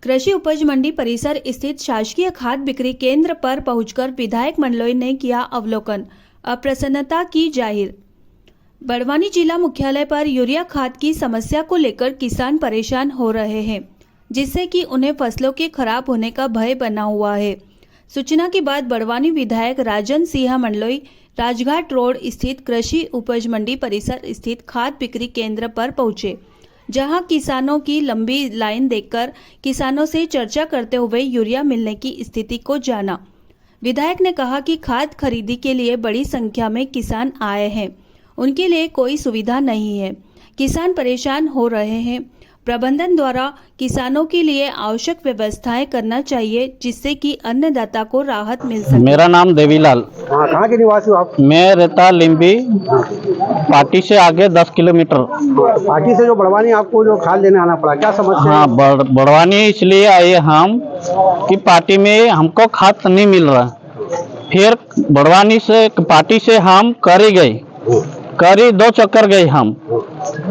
कृषि उपज मंडी परिसर स्थित शासकीय खाद बिक्री केंद्र पर पहुंचकर विधायक मंडलोई ने किया अवलोकन, अप्रसन्नता की जाहिर। बड़वानी जिला मुख्यालय पर यूरिया खाद की समस्या को लेकर किसान परेशान हो रहे हैं, जिससे कि उन्हें फसलों के खराब होने का भय बना हुआ है। सूचना के बाद बड़वानी विधायक राजन सिंह मंडलोई राजघाट रोड स्थित कृषि उपज मंडी परिसर स्थित खाद बिक्री केंद्र पर पहुंचे, जहां किसानों की लंबी लाइन देखकर किसानों से चर्चा करते हुए यूरिया मिलने की स्थिति को जाना। विधायक ने कहा कि खाद खरीदी के लिए बड़ी संख्या में किसान आए हैं, उनके लिए कोई सुविधा नहीं है, किसान परेशान हो रहे हैं। प्रबंधन द्वारा किसानों के लिए आवश्यक व्यवस्थाएं करना चाहिए, जिससे कि अन्नदाता को राहत मिल सके। मेरा नाम देवीलाल। कहाँ के निवासी हो आप? मैं रहता लिम्बी, पार्टी से आगे 10 किलोमीटर। पार्टी से जो बड़वानी आपको जो खाद लेने आना पड़ा, क्या समस्या? हाँ, बड़वानी इसलिए आए हम कि पार्टी में हमको खाद नहीं मिल रहा। फिर बड़वानी से पार्टी से हम करी गए, करी 2 चक्कर गए हम।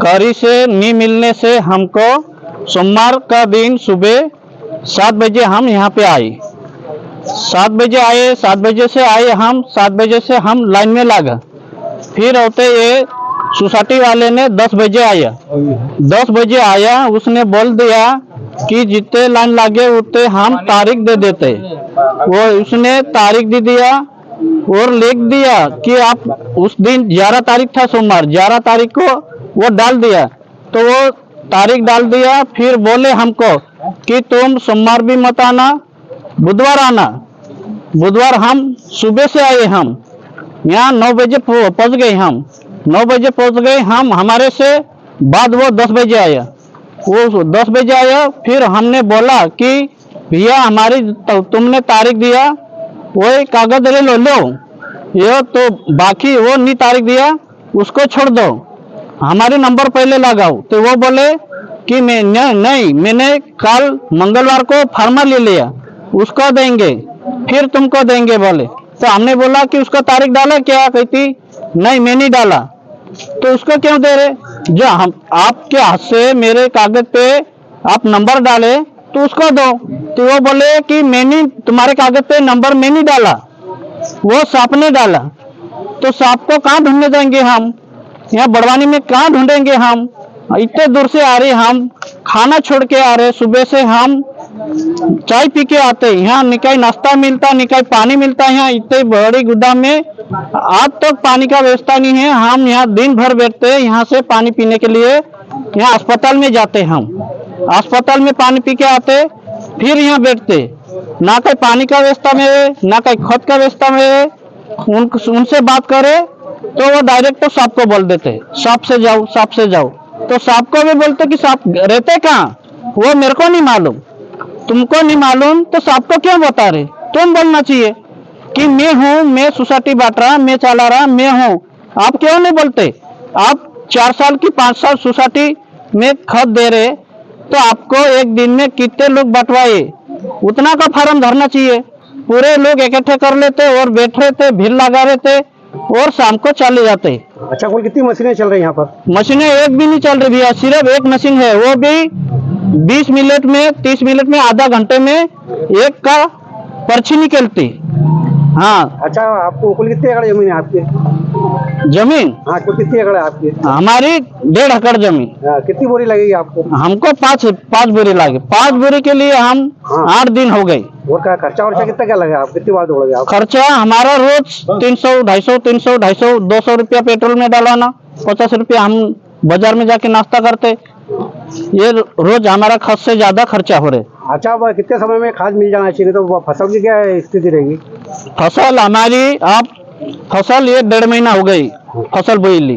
करी से नहीं मिलने से हमको सोमवार का दिन सुबह 7 बजे हम यहाँ पे आए। 7 बजे आए, 7 बजे से आए हम, 7 बजे से हम लाइन में लगा। फिर होते ये सोसाइटी वाले ने 10 बजे आया। 10 बजे आया, उसने बोल दिया कि जितने लाइन लगे उतने हम तारीख दे देते। वो उसने तारीख दे दिया और लिख दिया कि आप उस दिन 11 तारीख था, सोमवार 11 तारीख को वो डाल दिया। तो वो तारीख डाल दिया। फिर बोले हमको कि तुम सोमवार भी मत आना, बुधवार आना। बुधवार हम सुबह से आए, हम यहाँ 9 बजे पहुंच गए। हम 9 बजे पहुंच गए हम, हमारे से बाद वो 10 बजे आया। वो 10 बजे आया। फिर हमने बोला कि भैया हमारी तुमने तारीख दिया, वो कागज ले लो, ये तो बाकी वो नहीं तारीख दिया, उसको छोड़ दो, हमारे नंबर पहले लगाओ। तो वो बोले कि मैं नहीं, मैंने कल मंगलवार को फार्मर ले लिया, उसको देंगे, फिर तुमको देंगे बोले। तो हमने बोला कि उसका तारीख डाला क्या? कहती नहीं, मैं नहीं डाला। तो उसको क्यों दे रहे? जो हम आपके हाथ से मेरे कागज पे आप नंबर डाले तो उसको दो। तो वो बोले कि मैंने तुम्हारे कागज पे नंबर मैं नहीं डाला, वो सांप ने डाला। तो सांप को कहाँ ढूंढने जाएंगे हम? यहाँ बड़वानी में कहाँ ढूंढेंगे हम? इतने दूर से आ रहे, हम खाना छोड़ के आ रहे, सुबह से हम चाय पी के आते, यहाँ निकाय नाश्ता मिलता, निकाय पानी मिलता है। यहाँ इतने बड़ी गोदाम में आज तक पानी का व्यवस्था नहीं है। हम यहाँ दिन भर बैठते, यहाँ से पानी पीने के लिए यहाँ अस्पताल में जाते, हम अस्पताल में पानी पी के आते, फिर यहाँ बैठते। ना कोई पानी का व्यवस्था में है, ना कोई खत का व्यवस्था में है। उनसे बात करे तो वो डायरेक्ट तो सांप को बोल देते, सांप से जाओ, सांप से जाओ। तो सांप को भी बोलते कि सांप रहते कहाँ, वो मेरे को नहीं मालूम, तुमको नहीं मालूम, तो सांप को क्यों बता रहे? तुम बोलना चाहिए कि मैं हूँ, मैं सोसाइटी बांट रहा, मैं चला रहा, मैं हूँ। आप क्यों नहीं बोलते? आप 4 साल की 5 साल सोसाइटी में खत दे रहे, तो आपको एक दिन में कितने लोग बंटवाए, उतना का फार्म भरना चाहिए। पूरे लोग इकट्ठे कर लेते और बैठ रहे थे, भीड़ लगा रहे थे और शाम को चले जाते। अच्छा, कुल कितनी मशीनें चल रही हैं यहाँ पर? मशीनें एक भी नहीं चल रही भैया, सिर्फ एक मशीन है, वो भी 20 मिनट में, 30 मिनट में, आधा घंटे में एक का पर्ची निकलती। हाँ। अच्छा, आपको कुल कितने एकड़ जमीन है आपकी? जमीन? हाँ, कुल कितनी एकड़ है आपकी? हमारी 1.5 एकड़ जमीन। कितनी बोरी लगेगी आपको? हमको 5 बोरी लागे। 5 बोरी के लिए हम 8 दिन हो गए। और क्या खर्चा कितना क्या लगा? आप कितनी बार दौड़ोगे आप? खर्चा हमारा रोज 300, 250, 300, 250, 200 रुपया पेट्रोल में डालाना, 50 रुपया हम बाजार में जाके नाश्ता करते। ये रोज हमारा खर्च से ज्यादा खर्चा हो रहे। अच्छा, अब कितने समय में खाद मिल जाना चाहिए? तो फसल की क्या स्थिति रहेगी? फसल हमारी फसल ये 1.5 महीना हो गई फसल बोई ली,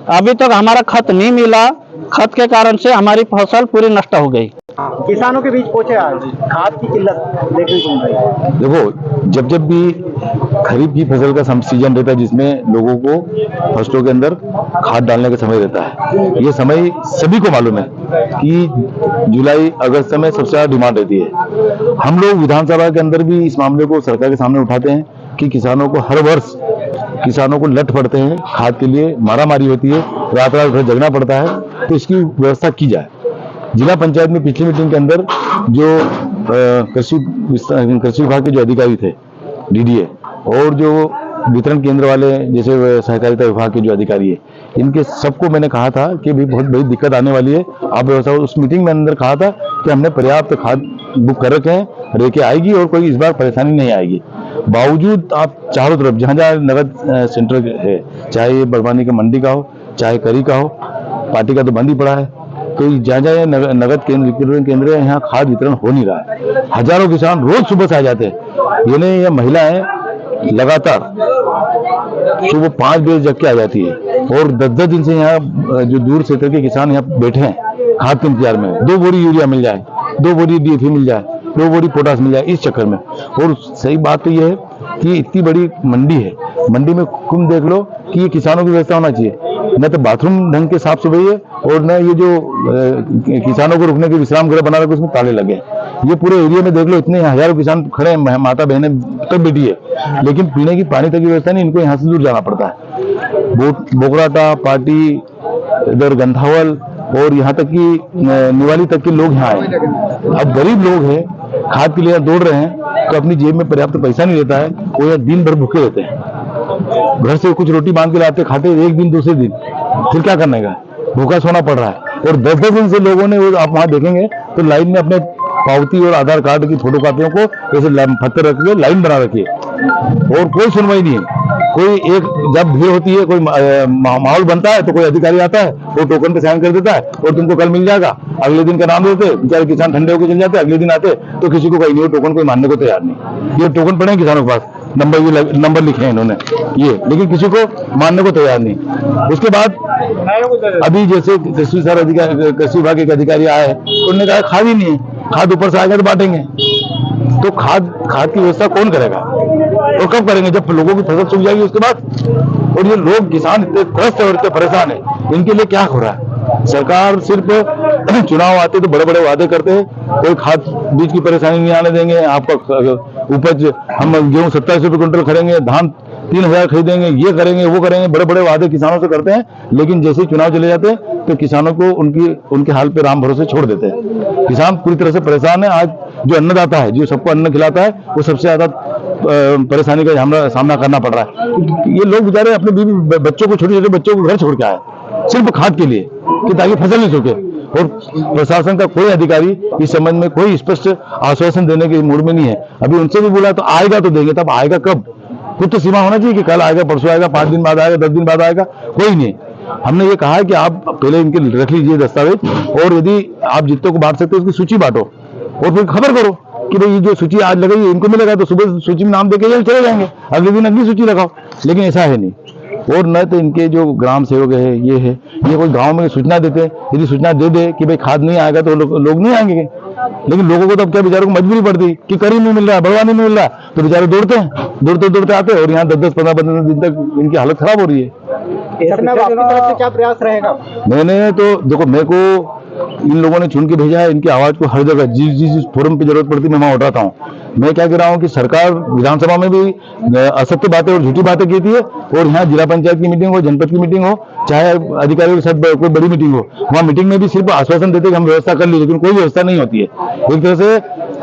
अभी तक हमारा खत नहीं मिला। खत के कारण से हमारी फसल पूरी नष्ट हो गई। किसानों के बीच पहुंचे आज, खाद की किल्लत देखने को मिल रही है। देखो, जब भी खरीफ की फसल का सीजन रहता है, जिसमें लोगों को फसलों के अंदर खाद डालने का समय रहता है, ये समय सभी को मालूम है कि जुलाई अगस्त में सबसे ज्यादा डिमांड रहती है। हम लोग विधानसभा के अंदर भी इस मामले को सरकार के सामने उठाते हैं कि किसानों को हर वर्ष किसानों को लट पड़ते हैं, खाद के लिए मारामारी होती है, रात रात भर जगना पड़ता है, तो इसकी व्यवस्था की जाए। जिला पंचायत में पिछली मीटिंग के अंदर जो कृषि विभाग के जो अधिकारी थे, डीडीए, और जो वितरण केंद्र वाले जैसे सहकारिता विभाग के जो अधिकारी है, इनके सबको मैंने कहा था कि भी बहुत बड़ी दिक्कत आने वाली है। आप व्यवस्था, उस मीटिंग में अंदर कहा था कि हमने पर्याप्त खाद बुक कर रखे हैं, लेके आएगी और कोई इस बार परेशानी नहीं आएगी। बावजूद आप चारों तरफ जहां जहां नगद सेंटर है, चाहे ये बड़वानी का मंडी का हो, चाहे करी का हो, पार्टी का तो बंद ही पड़ा है, तो जहाँ जहाँ नगद केंद्र है, यहाँ खाद वितरण हो नहीं रहा है। हजारों किसान रोज सुबह से आ जाते हैं। ये महिलाएं लगातार सुबह 5 बजे जग के आ जाती है और 10-10 दिन से यहाँ जो दूर क्षेत्र के किसान यहाँ बैठे हैं खाद के इंतजार में। 2 बोरी यूरिया मिल जाए, 2 बोरी डीएपी मिल जाए, 2 बोरी पोटास मिल जाए, इस चक्कर में। और सही बात तो ये है कि इतनी बड़ी मंडी है, मंडी में तुम देख लो कि ये किसानों की व्यवस्था होना चाहिए। न तो बाथरूम ढंग के साफ सफाई है और न ये जो किसानों को रुकने के विश्राम गृह बना रखे उसमें ताले लगे। ये पूरे एरिया में देख लो, इतने हजारों किसान खड़े हैं, माता बहनें तक बैठी है, लेकिन पीने की पानी तक की व्यवस्था नहीं, इनको यहाँ से दूर जाना पड़ता है। बोकराटा, पार्टी, इधर गंधावल और यहाँ तक कि निवाली तक के लोग यहाँ आए। अब गरीब लोग हैं, खाद के लिए दौड़ रहे हैं, तो अपनी जेब में पर्याप्त पैसा नहीं रहता है, वो यहाँ दिन भर भूखे रहते हैं। घर से कुछ रोटी बांध के लाते, खाते एक दिन दूसरे दिन, फिर क्या करने का, भूखा सोना पड़ रहा है। और 10-10 दिन से लोगों ने, आप वहां देखेंगे तो लाइन में अपने पावती और आधार कार्ड की फोटो कापियों को ऐसे पत्थर रख के लाइन बना रखी है और कोई सुनवाई नहीं है। कोई एक जब भीड़ होती है, कोई माहौल बनता है तो कोई अधिकारी आता है, वो टोकन पे साइन कर देता है और तुमको कल मिल जाएगा। अगले दिन का नाम देते, बेचारे किसान ठंडे होकर चल जाते, अगले दिन आते तो किसी को कहीं नहीं, टोकन कोई मानने को तैयार नहीं। ये टोकन पड़े किसानों के पास, नंबर लिखे हैं इन्होंने ये, लेकिन किसी को मानने को तैयार नहीं। उसके बाद अभी जैसे कृषि विभाग के अधिकारी आए, उन्होंने कहा खाद ही नहीं है, खाद ऊपर से आएगा तो बांटेंगे। तो खाद की व्यवस्था कौन करेगा और कब करेंगे, जब लोगों की फसल सूख जाएगी उसके बाद। और ये लोग किसान इतने त्रस्त और इतने परेशान है, इनके लिए क्या हो रहा है। सरकार सिर्फ चुनाव आते तो बड़े बड़े वादे करते हैं, कोई खाद बीज की परेशानी नहीं आने देंगे, आपका उपज हम गेहूं 27 रुपए क्विंटल खरीदेंगे, धान 3000 खरीदेंगे, ये करेंगे वो करेंगे, बड़े बड़े वादे किसानों से करते हैं। लेकिन जैसे ही चुनाव चले जाते हैं तो किसानों को उनके हाल पे राम भरोसे छोड़ देते हैं। किसान पूरी तरह से परेशान है। आज जो अन्नदाता है, जो सबको अन्न खिलाता है, वो सबसे ज्यादा परेशानी का सामना करना पड़ रहा है। ये लोग बेचारे अपने बीवी बच्चों को, छोटे छोटे बच्चों को घर छोड़ के आए सिर्फ खाद के लिए कि ताकि फसल नहीं सूखे। और प्रशासन का कोई अधिकारी इस संबंध में कोई स्पष्ट आश्वासन देने के मूड में नहीं है। अभी उनसे भी बोला तो आएगा तो देंगे, तब आएगा कब, कुछ तो सीमा होना चाहिए कि कल आएगा, परसों आएगा, 5 दिन बाद आएगा, 10 दिन बाद आएगा, कोई नहीं। हमने ये कहा है कि आप पहले इनके रख लीजिए दस्तावेज, और यदि आप जितने को बांट सकते हो उसकी सूची बांटो और फिर खबर करो कि भाई ये जो सूची आज लगाई इनको मिलेगा, तो सुबह सूची में नाम देके चले जाएंगे, अगले दिन अगली सूची लगाओ। लेकिन ऐसा है नहीं। और न तो इनके जो ग्राम सेवक है, ये कोई गांव में सूचना देते, यदि सूचना दे दे कि भाई खाद नहीं आएगा तो लोग नहीं आएंगे। लेकिन लोगों को तो अब क्या, बेचारों को मजबूरी पड़ती कि करी नहीं मिल रहा है, बड़वानी नहीं मिल रहा है, तो बेचारे दौड़ते हैं, दौड़ते आते हैं और यहाँ 10-10, 15-15 दिन तक इनकी हालत खराब हो रही है। आपकी तरफ से क्या प्रयास रहेगा? मैंने तो देखो, मेरे को इन लोगों ने चुन के भेजा है, इनकी आवाज को हर जगह जिस फोरम पे जरूरत पड़ती है मैं वहां उठाता हूँ। मैं क्या कह रहा हूँ कि सरकार विधानसभा में भी असत्य बातें और झूठी बातें कहती है, और यहाँ जिला पंचायत की मीटिंग हो, जनपद की मीटिंग हो, चाहे अधिकारियों के साथ कोई बड़ी मीटिंग हो, वहाँ मीटिंग में भी सिर्फ आश्वासन देते कि हम व्यवस्था कर ली, लेकिन कोई व्यवस्था नहीं होती है। एक तरह से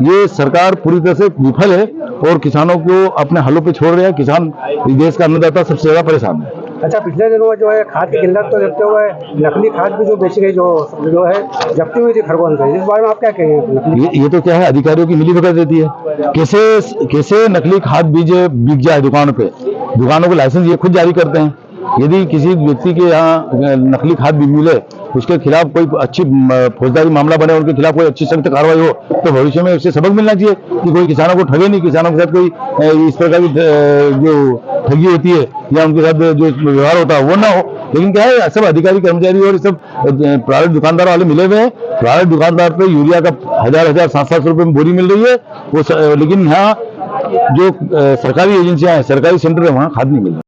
ये सरकार पूरी तरह से विफल है और किसानों को अपने हालों पे छोड़ रहा है। किसान, देश का अन्नदाता, सबसे ज्यादा परेशान है। अच्छा, पिछले दिनों जो है खाद की किल्लत तो देखते हुए नकली खाद भी जो बेची गई, जो है जब्ती हुई थी खरगोन से, इस बारे में आप क्या कहेंगे? ये तो क्या है, अधिकारियों की मिलीभगत रहती है। कैसे नकली खाद बीज बिक जाए दुकानों पे, दुकानों को लाइसेंस ये खुद जारी करते हैं। यदि किसी व्यक्ति के यहाँ नकली खाद भी मिले, उसके खिलाफ कोई अच्छी फौजदारी मामला बने, उनके खिलाफ कोई अच्छी सख्त कार्रवाई हो, तो भविष्य में उससे सबक मिलना चाहिए कि कोई किसानों को ठगे नहीं, किसानों के साथ कोई इस प्रकार की जो ठगी होती है या उनके साथ जो व्यवहार होता है वो ना हो। लेकिन क्या है, सब अधिकारी कर्मचारी और सब प्राइवेट दुकानदार वाले मिले हुए हैं। प्राइवेट दुकानदार पे यूरिया का 1000-1000, 700 रुपए में बोरी मिल रही है वो, लेकिन यहाँ जो सरकारी एजेंसियां हैं, सरकारी सेंटर है, वहाँ खाद नहीं मिल रहा।